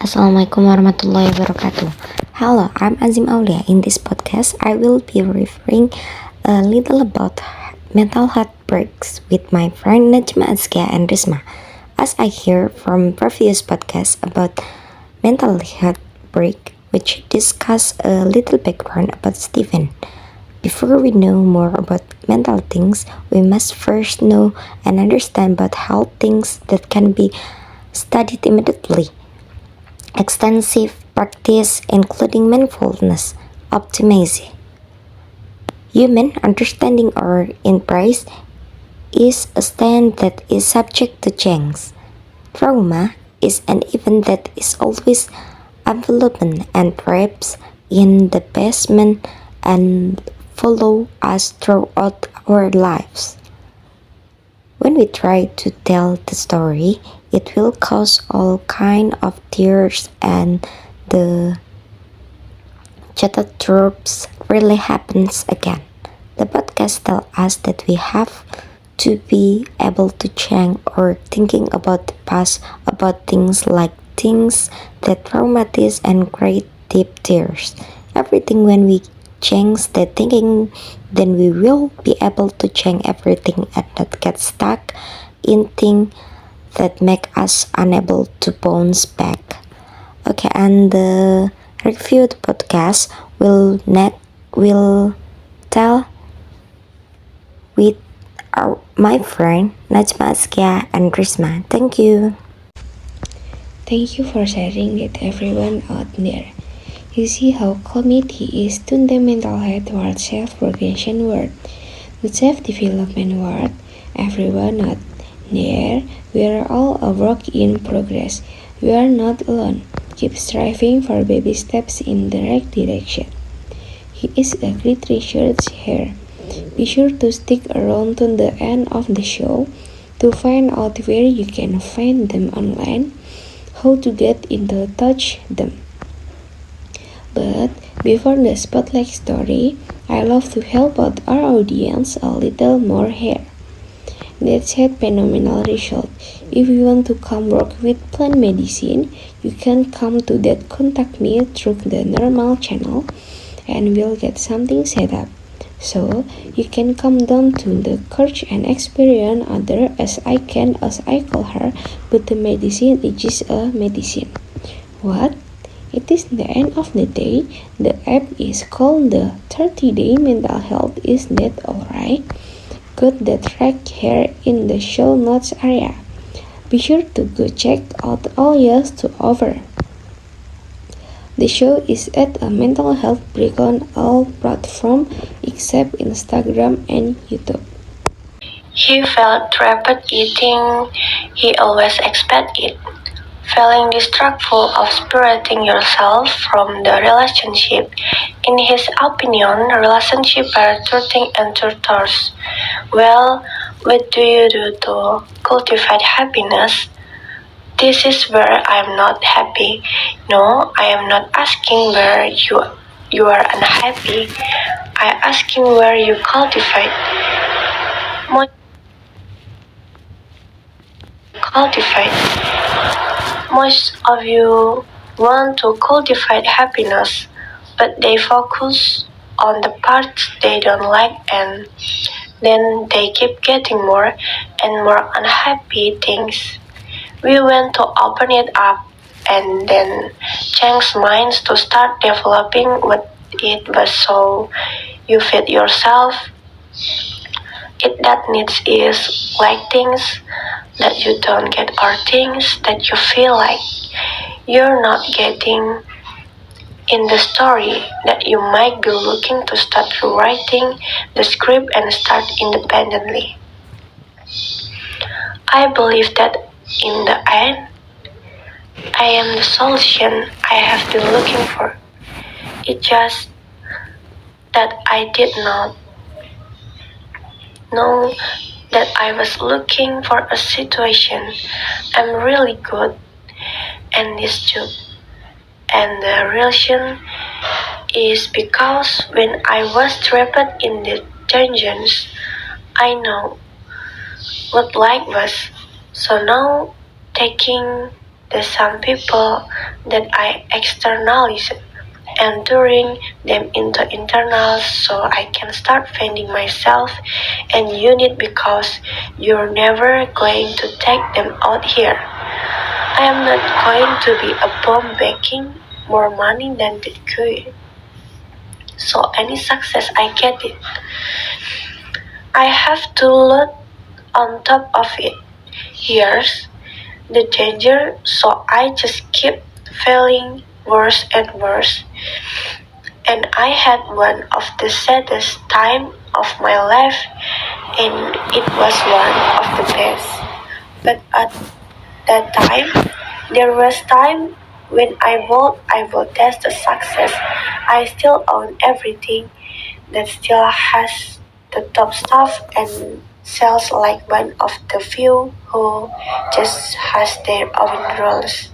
Assalamualaikum warahmatullahi wabarakatuh. Hello, I'm Aziim auliya. In this podcast, I will be referring a little about mental health breaks with my friend Najma, Adzkia, and Risma. As I hear from previous podcasts about mental health break, which discuss a little background about Stephen. Before we know more about mental things, we must first know and understand about health things that can be studied immediately. Extensive practice, including mindfulness, optimism. Human understanding or embrace is a stand that is subject to change. Trauma is an event that is always enveloping and traps in the basement and follow us throughout our lives. When we try to tell the story, it will cause all kind of tears and the catastrophes really happens again. The podcast tells us that we have to be able to change or thinking about the past, about things like things that traumatize and create deep tears. Everything when we change the thinking, then we will be able to change everything and not get stuck in things that make us unable to bounce back. Okay, and the reviewed podcast will tell with my friend Najma, Adzkia, and Risma. Thank you. Thank you for sharing that everyone out there. You see how committed is to the mental health world self-progression world, the self-development world. Everyone out there, we are all a work in progress. We are not alone. Keep striving for baby steps in the right direction. He is a great research here. Be sure to stick around to the end of the show to find out where you can find them online, how to get into touch them. But before the spotlight story, I love to help out our audience a little more here. That's a phenomenal result. If you want to come work with plant medicine, you can come to that contact me through the normal channel and we'll get something set up. So you can come down to the church and experience other as I call her, but the medicine is just a medicine. What? It is the end of the day. The app is called the 30-day mental health. Is that alright? Got the track here in the show notes area. Be sure to go check out auliya to offer. The show is at a mental health break on all platforms except Instagram and YouTube. He felt trapped eating, he always expected it. Feeling distrustful of separating yourself from the relationship. In his opinion, relationships are turning into tours. Well, what do you do to cultivate happiness? This is where I'm not happy. No, I am not asking where you are unhappy. I asking where you cultivate. Cultivate. Most of you want to cultivate happiness, but they focus on the parts they don't like and then they keep getting more and more unhappy things. We went to open it up and then change minds to start developing what it was so you fit yourself. It that needs is like things that you don't get or things that you feel like you're not getting in the story that you might be looking to start rewriting the script and start independently. I believe that in the end, I am the solution I have been looking for. It's just that I did not know that I was looking for a situation. I'm really good at this job. And the reason is because when I was trapped in the dungeons, I know what life was. So now taking There's some people that I externalize and turning them into internals so I can start finding myself and unit because you're never going to take them out here. I am not going to be a bomb making more money than the could. So any success I get it. I have to load on top of it. Here's the danger, so I just keep failing worse and worse. And I had one of the saddest time of my life, and it was one of the best. But at that time, there was time when I will test the success. I still own everything that still has the top stuff and sells like one of the few who just has their own rules.